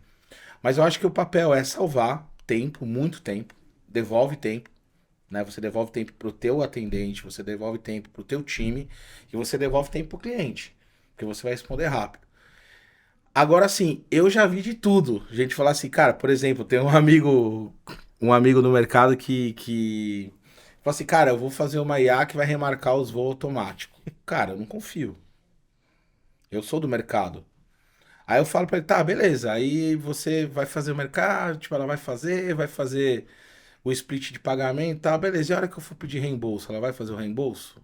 Mas eu acho que o papel é salvar tempo, muito tempo, devolve tempo, né? Você devolve tempo pro teu atendente, você devolve tempo pro teu time e você devolve tempo pro cliente, porque você vai responder rápido. Agora sim, eu já vi de tudo. A gente falar assim, cara, por exemplo, tem um amigo no mercado que fala assim, cara, eu vou fazer uma IA que vai remarcar os voos automáticos. Cara, eu não confio. Eu sou do mercado. Aí eu falo pra ele, tá, beleza. Aí você vai fazer o mercado, tipo, ela vai fazer o split de pagamento, tá, beleza. E a hora que eu for pedir reembolso, ela vai fazer o reembolso?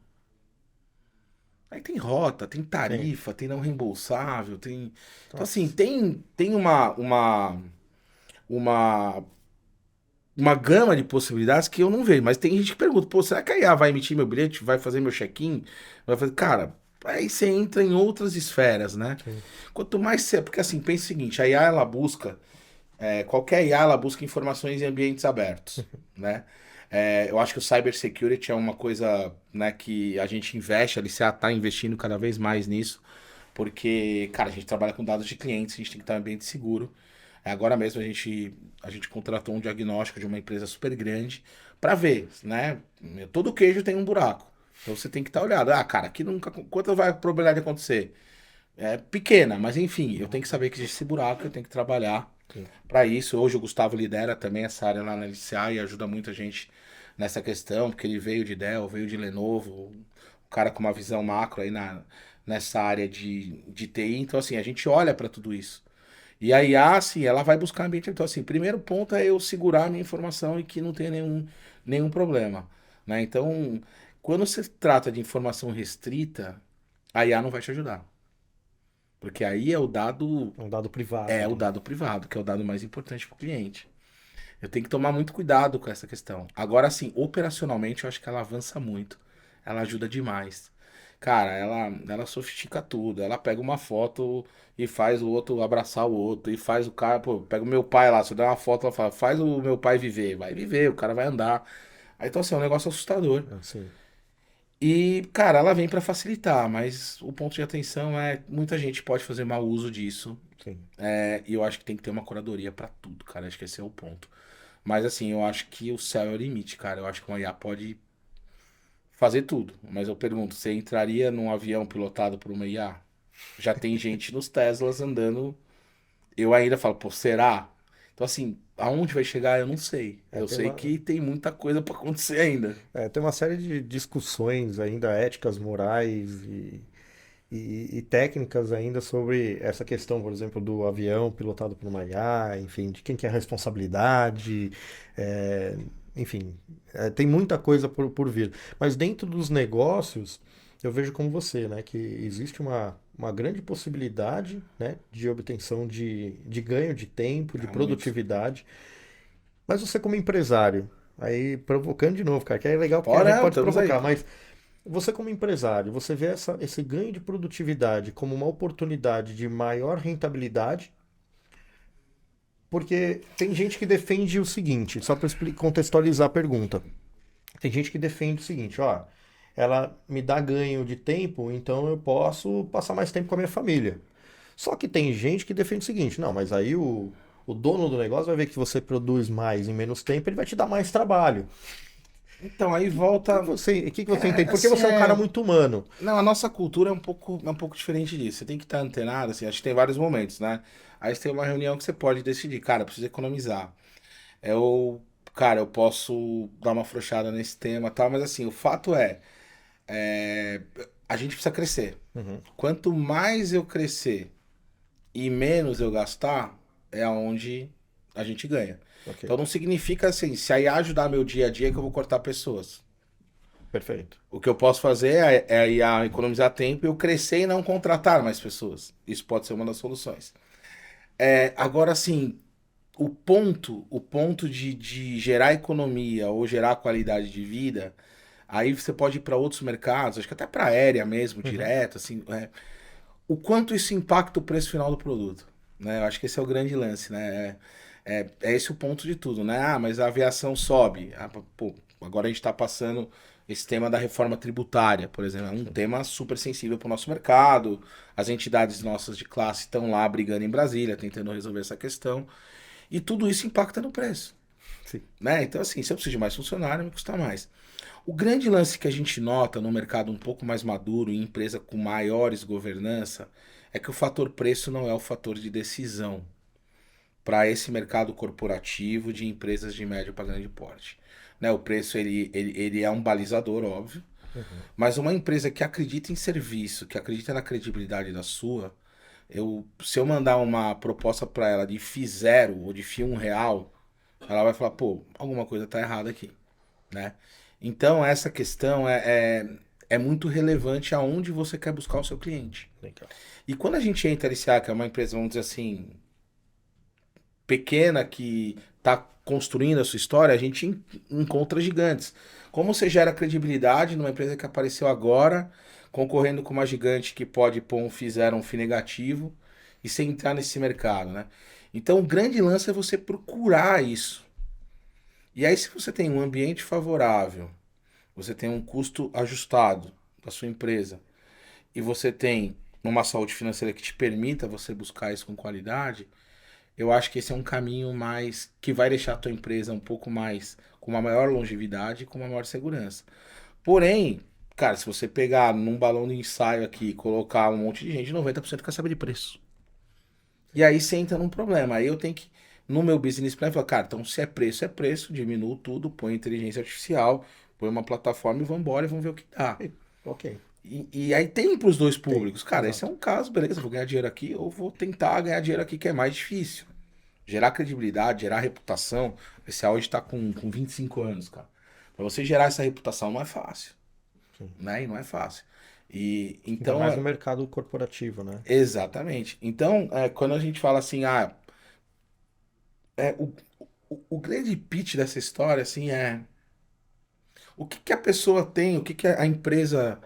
Aí tem rota, tem Sim. tarifa, tem não reembolsável, tem. Então, assim, Nossa. tem uma, uma gama de possibilidades que eu não vejo. Mas tem gente que pergunta, pô, será que a IA vai emitir meu bilhete, vai fazer meu check-in? Vai fazer. Cara, aí você entra em outras esferas, né? Sim. Quanto mais você. Porque assim, pensa o seguinte, a IA ela busca. Qualquer IA ela busca informações em ambientes abertos, né? Eu acho que o cybersecurity é uma coisa, né, que a gente investe, a LCA está investindo cada vez mais nisso, porque, cara, a gente trabalha com dados de clientes, a gente tem que estar em um ambiente seguro. Agora mesmo a gente contratou um diagnóstico de uma empresa super grande para ver, né? Todo queijo tem um buraco. Então você tem que estar olhado. Ah, cara, aqui nunca. Quanto vai a probabilidade de acontecer? É pequena, mas enfim, eu tenho que saber que existe esse buraco, eu tenho que trabalhar Sim. para isso. Hoje o Gustavo lidera também essa área lá na LCA e ajuda muita gente nessa questão, porque ele veio de Dell, veio de Lenovo, um cara com uma visão macro aí nessa área de TI. Então, assim, a gente olha para tudo isso. E a IA, assim, ela vai buscar ambiente. Então, assim, primeiro ponto é eu segurar a minha informação e que não tenha nenhum problema. Né? Então, quando se trata de informação restrita, a IA não vai te ajudar. Porque aí é o dado, É um dado privado é o ali. dado privado, que é o dado mais importante para o cliente. Eu tenho que tomar muito cuidado com essa questão. Agora, assim, operacionalmente, eu acho que ela avança muito. Ela ajuda demais. Cara, ela sofistica tudo. Ela pega uma foto e faz o outro abraçar o outro. E faz o cara, pô, pega o meu pai lá. Se eu der uma foto, ela fala, faz o meu pai viver. Vai viver, o cara vai andar. Aí, então, assim, é um negócio assustador. Assim, E, cara, ela vem pra facilitar, mas o ponto de atenção é muita gente pode fazer mau uso disso. sim. E eu acho que tem que ter uma curadoria pra tudo, cara. Acho que esse é o ponto. Mas assim, eu acho que o céu é o limite, cara. Eu acho que uma IA pode fazer tudo. Mas eu pergunto, você entraria num avião pilotado por uma IA? Já tem gente nos Teslas andando. Eu ainda falo, pô, será? Então assim, aonde vai chegar, eu não sei. É, Eu sei que tem muita coisa pra acontecer ainda. tem uma série de discussões ainda éticas, morais e técnicas ainda sobre essa questão, por exemplo, do avião pilotado por uma IA, enfim, de quem que é a responsabilidade, é, enfim, tem muita coisa por vir. Mas dentro dos negócios, eu vejo como você, né, que existe uma grande possibilidade, né, de obtenção de ganho de tempo, de Ah, muito. produtividade. Mas você como empresário, aí provocando de novo, cara, que é legal porque a Ora, gente não, pode estamos aí, provocar, pô. mas você como empresário, você vê esse ganho de produtividade como uma oportunidade de maior rentabilidade, porque tem gente que defende o seguinte, só para contextualizar a pergunta. Tem gente que defende o seguinte, ó, ela me dá ganho de tempo, então eu posso passar mais tempo com a minha família. Só que tem gente que defende o seguinte, não, mas aí o dono do negócio vai ver que você produz mais em menos tempo, ele vai te dar mais trabalho. Então, aí O que que volta. você, o que que você entende? Porque Assim, você é um cara muito humano. Não, a nossa cultura é um pouco diferente disso. Você tem que estar antenado, assim, acho que tem vários momentos, né? Aí você tem uma reunião que você pode decidir, cara, eu preciso economizar. Eu, cara, eu posso dar uma afrouxada nesse tema e tal, mas assim, o fato é, a gente precisa crescer. Uhum, Quanto mais eu crescer e menos eu gastar, é onde a gente ganha. ok, Então não significa assim, se a IA ajudar meu dia a dia que eu vou cortar pessoas. perfeito. O que eu posso fazer é a IA economizar tempo e eu crescer e não contratar mais pessoas. Isso pode ser uma das soluções. Agora, assim, o ponto de gerar economia ou gerar qualidade de vida, aí você pode ir para outros mercados, acho que até para aérea mesmo, Uhum, direto, assim, o quanto isso impacta o preço final do produto, né? Eu acho que esse é o grande lance, né? É esse o ponto de tudo, né? Ah, mas a aviação sobe. Ah, pô, agora a gente está passando esse tema da reforma tributária, por exemplo, é um sim. tema super sensível para o nosso mercado. As entidades nossas de classe estão lá brigando em Brasília, tentando resolver essa questão. E tudo isso impacta no preço, Sim. né? Então, assim, se eu preciso de mais funcionário, me custa mais. O grande lance que a gente nota no mercado um pouco mais maduro, em empresa com maiores governança, é que o fator preço não é o fator de decisão para esse mercado corporativo de empresas de médio para grande porte. Né? O preço ele é um balizador, óbvio, Uhum. mas uma empresa que acredita em serviço, que acredita na credibilidade da sua, se eu mandar uma proposta para ela de FII zero ou de FII um real, ela vai falar, pô, alguma coisa tá errada aqui, né? Então essa questão é muito relevante aonde você quer buscar o seu cliente. Legal. E quando a gente entra nesse que é uma empresa, vamos dizer assim, pequena que está construindo a sua história, a gente encontra gigantes. Como você gera credibilidade numa empresa que apareceu agora, concorrendo com uma gigante que pode pôr um FII zero, um FII negativo, e você entrar nesse mercado, né? Então o grande lance é você procurar isso. E aí, se você tem um ambiente favorável, você tem um custo ajustado da sua empresa e você tem uma saúde financeira que te permita você buscar isso com qualidade, eu acho que esse é um caminho mais que vai deixar a tua empresa um pouco mais com uma maior longevidade e com uma maior segurança. Porém, cara, se você pegar num balão de ensaio aqui e colocar um monte de gente, 90% quer saber de preço. E aí você entra num problema. Aí eu tenho que, no meu business plan, falar, cara, então se é preço, diminuo tudo, põe inteligência artificial, põe uma plataforma e vamos embora e vamos ver o que dá. Ok, E aí tem para os dois tem, públicos. Cara, esse é exato. um caso, beleza, vou ganhar dinheiro aqui ou vou tentar ganhar dinheiro aqui, que é mais difícil. Gerar credibilidade, gerar reputação. Esse hoje está com 25 anos, cara. Para você gerar essa reputação não é fácil, Sim. né? E não é fácil. E Ainda então, mais no mercado corporativo, né? exatamente. Então, quando a gente fala assim, é, o, o grande pitch dessa história, assim, é o que que a pessoa tem, o que que a empresa,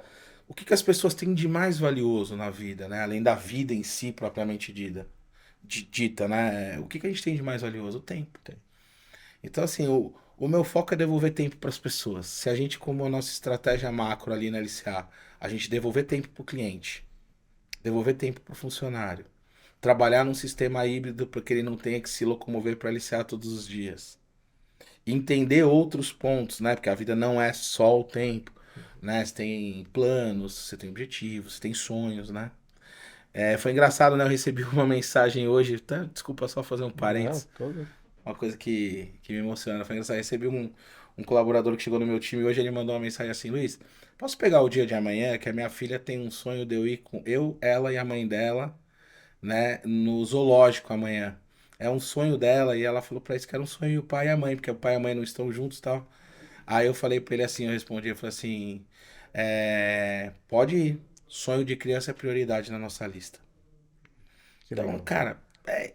o que que as pessoas têm de mais valioso na vida, né? Além da vida em si, propriamente dita, né? O que que a gente tem de mais valioso? O tempo. Então, assim, o meu foco é devolver tempo para as pessoas. Se a gente, como a nossa estratégia macro ali na LCA, a gente devolver tempo para o cliente, devolver tempo para o funcionário, trabalhar num sistema híbrido para que ele não tenha que se locomover para a LCA todos os dias, entender outros pontos, né? Porque a vida não é só o tempo, né? Você tem planos, você tem objetivos, você tem sonhos, né? Foi engraçado, né? Eu recebi uma mensagem hoje, tá? Desculpa só fazer um Não, parênteses. todo. Uma coisa que me emociona. Foi engraçado. Eu recebi um colaborador que chegou no meu time e hoje ele mandou uma mensagem assim: Luiz, posso pegar o dia de amanhã? Que a minha filha tem um sonho de eu ir com eu, ela e a mãe dela, né, no zoológico amanhã. É um sonho dela e ela falou pra isso que era um sonho e o pai e a mãe, porque o pai e a mãe não estão juntos e tal. Aí eu falei pra ele assim: eu respondi, eu falei assim: pode ir. Sonho de criança é prioridade na nossa lista. Que Então, legal. cara,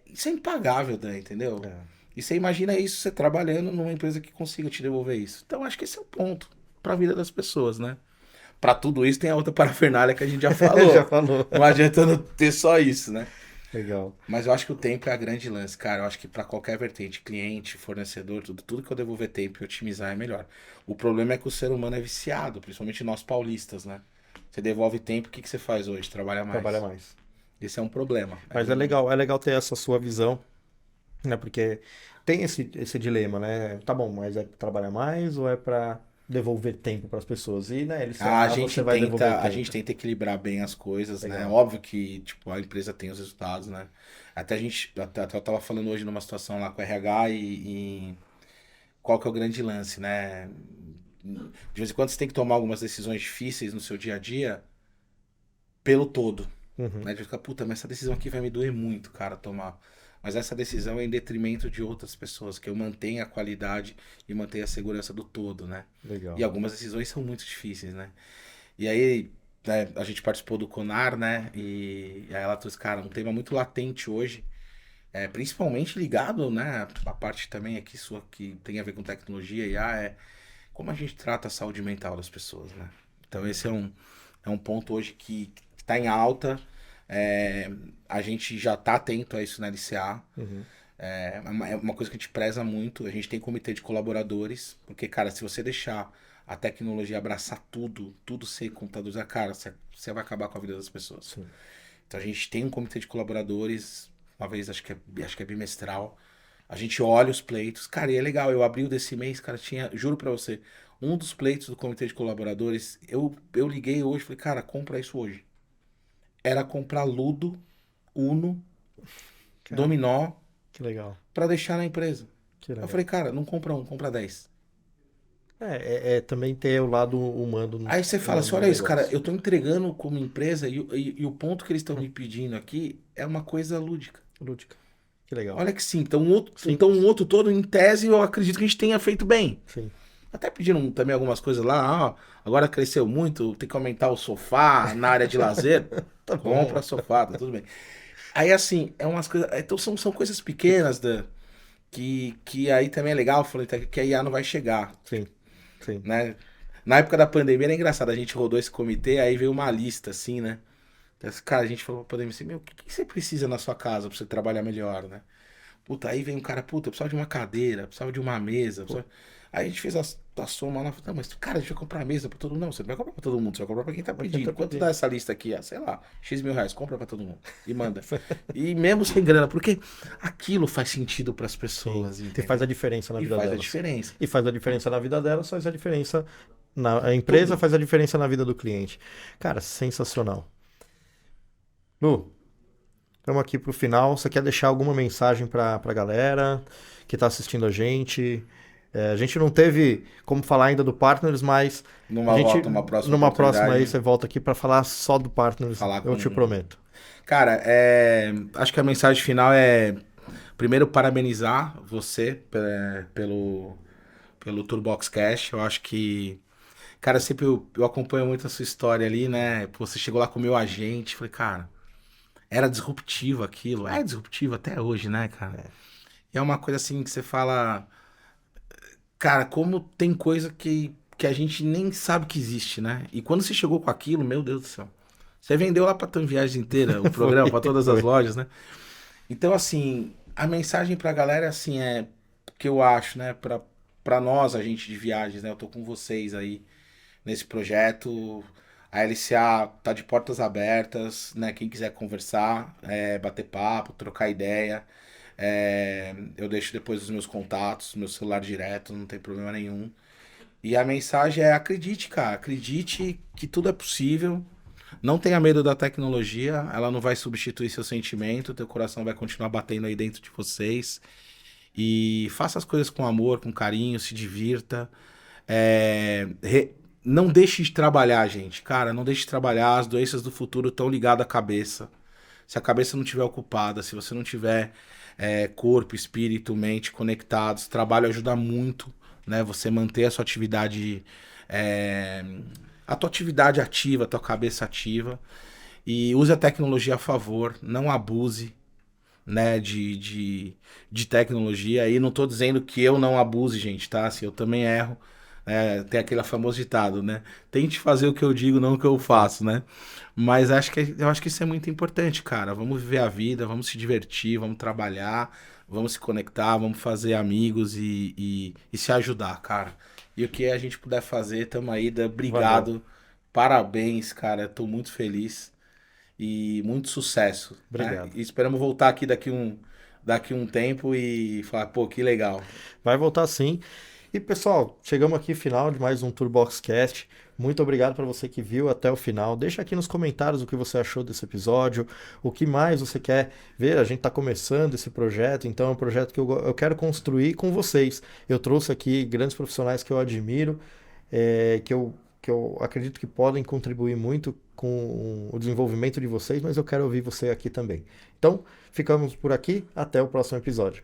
isso é impagável, Dan, entendeu? É. E você imagina isso, você trabalhando numa empresa que consiga te devolver isso. Então, acho que esse é o ponto para a vida das pessoas, né? Para tudo isso tem a outra parafernália que a gente já Já falou. falou. Não adianta não ter só isso, né? Legal. Mas eu acho que o tempo é a grande lance, cara. Eu acho que para qualquer vertente, cliente, fornecedor, tudo que eu devolver tempo e otimizar é melhor. O problema é que o ser humano é viciado, principalmente nós paulistas, né? Você devolve tempo, o que que você faz hoje? Trabalha Trabalha mais. mais. Esse é um problema. Mas é legal ter essa sua visão, né? Porque tem esse dilema, né? Tá bom, mas é pra trabalhar mais ou é para devolver tempo para as pessoas? E na A LCA você gente vai devolver o tenta, a gente tempo. tenta equilibrar bem as coisas, né? Legal. Óbvio que, tipo, a empresa tem os resultados, né? Até eu tava falando hoje numa situação lá com o RH e qual que é o grande lance, né? De vez em quando você tem que tomar algumas decisões difíceis no seu dia a dia pelo todo, Uhum. né? De ficar, puta, mas essa decisão aqui vai me doer muito, cara, tomar. Mas essa decisão é em detrimento de outras pessoas, que eu mantenha a qualidade e mantenha a segurança do todo, né? E Legal. algumas decisões são muito difíceis, né? E aí, né, a gente participou do Conar, né? E aí ela trouxe, cara, um tema muito latente hoje, principalmente ligado, né? A parte também aqui sua que tem a ver com tecnologia e é como a gente trata a saúde mental das pessoas, né? Então esse é um ponto hoje que está em alta. É, a gente já está atento a isso na LCA. Uhum. É uma coisa que a gente preza muito. A gente tem comitê de colaboradores, porque, cara, se você deixar a tecnologia abraçar tudo ser computadores, cara, você vai acabar com a vida das pessoas. Sim. Então a gente tem um comitê de colaboradores, uma vez acho que é bimestral. A gente olha os pleitos. Cara, e é legal, eu abri o desse mês, cara, tinha, juro pra você, um dos pleitos do comitê de colaboradores, eu liguei hoje, falei, cara, compra isso hoje. Era comprar Ludo, Uno, Cara, Dominó, que legal. pra deixar na empresa. Que Eu legal. falei, cara, não compra um, compra 10. É também ter o lado humano Aí você fala assim, no olha isso, cara, negócio. eu tô entregando como empresa e o ponto que eles estão me pedindo aqui é uma coisa lúdica. Lúdica. Que legal. Olha que sim, então um outro Simples. todo, em tese, eu acredito que a gente tenha feito bem. Sim. Até pediram também algumas coisas lá, ó, agora cresceu muito, tem que aumentar o sofá na área de lazer. Tá bom. Compra sofá, tá tudo bem. Aí assim, é umas coisas. Então são coisas pequenas que aí também é legal, eu falei até que a IA não vai chegar, Sim. Sim. né? Na época da pandemia era engraçado, a gente rodou esse comitê, aí veio uma lista assim, né? Cara, a gente falou pra pandemia assim, meu, o que você precisa na sua casa pra você trabalhar melhor, né? Puta, aí vem um cara, puta, eu precisava de uma cadeira, eu precisava de uma mesa. Pô, Aí a gente fez a soma lá, não, mas cara, a gente vai comprar mesa pra todo mundo. Não, você não vai comprar pra todo mundo, você vai comprar pra quem tá pra quem tá pedindo. Quanto dá pedindo. essa lista aqui? Ah, sei lá, X mil reais, compra pra todo mundo. E manda. E mesmo sem grana, porque aquilo faz sentido pras Sim. pessoas, Que faz a entendeu? diferença na E vida faz a delas. diferença. E faz a diferença na vida delas, faz a diferença na a empresa, Tudo. faz a diferença na vida do cliente. Cara, sensacional. Lu, estamos aqui pro final. Você quer deixar alguma mensagem pra galera que tá assistindo a gente? A gente não teve como falar ainda do Partners, mas a Numa gente, volta, uma próxima numa próxima aí, oportunidade, você volta aqui pra falar só do Partners, falar eu te com. prometo. Cara, acho que a mensagem final primeiro, parabenizar você pelo Toolbox Cash. Eu acho que Cara, sempre eu acompanho muito a sua história ali, né? Pô, você chegou lá com o meu agente, falei, cara, era disruptivo aquilo. É disruptivo até hoje, né, cara? E é uma coisa assim que você fala, cara, como tem coisa que a gente nem sabe que existe, né? E quando você chegou com aquilo, meu Deus do céu. Você vendeu lá pra tua viagem inteira, o Foi, programa, pra todas as foi. lojas, né? Então, assim, a mensagem pra galera, assim, é que eu acho, né? Pra nós, agente de viagens, né? Eu tô com vocês aí nesse projeto. A LCA tá de portas abertas, né? Quem quiser conversar, bater papo, trocar ideia. Eu deixo depois os meus contatos, meu celular direto, não tem problema nenhum. E a mensagem é: acredite, cara, acredite que tudo é possível. Não tenha medo da tecnologia, ela não vai substituir seu sentimento, teu coração vai continuar batendo aí dentro de vocês. E faça as coisas com amor, com carinho, se divirta. Não deixe de trabalhar, gente. Cara, não deixe de trabalhar. As doenças do futuro estão ligadas à cabeça. Se a cabeça não estiver ocupada, se você não tiver corpo, espírito, mente conectados, trabalho ajuda muito, né? Você manter a sua atividade, é, a tua atividade ativa, a tua cabeça ativa. E use a tecnologia a favor, não abuse, né, de tecnologia. E não tô dizendo que eu não abuse, gente, tá? Assim, eu também erro. Tem aquele famoso ditado, né? Tente fazer o que eu digo, não o que eu faço, né? Mas eu acho que isso é muito importante, cara. Vamos viver a vida, vamos se divertir, vamos trabalhar, vamos se conectar, vamos fazer amigos e se ajudar, cara. E o que a gente puder fazer, tamo aí. Valeu. Obrigado, parabéns, cara. Tô muito feliz e muito sucesso, né? Obrigado. E esperamos voltar aqui daqui um tempo e falar, pô, que legal. Vai voltar sim. E pessoal, chegamos aqui ao final de mais um Toolbox Cast. Muito obrigado para você que viu até o final. Deixa aqui nos comentários o que você achou desse episódio, o que mais você quer ver. A gente está começando esse projeto, então é um projeto que eu quero construir com vocês. Eu trouxe aqui grandes profissionais que eu admiro, que eu acredito que podem contribuir muito com o desenvolvimento de vocês, mas eu quero ouvir você aqui também. Então, ficamos por aqui. Até o próximo episódio.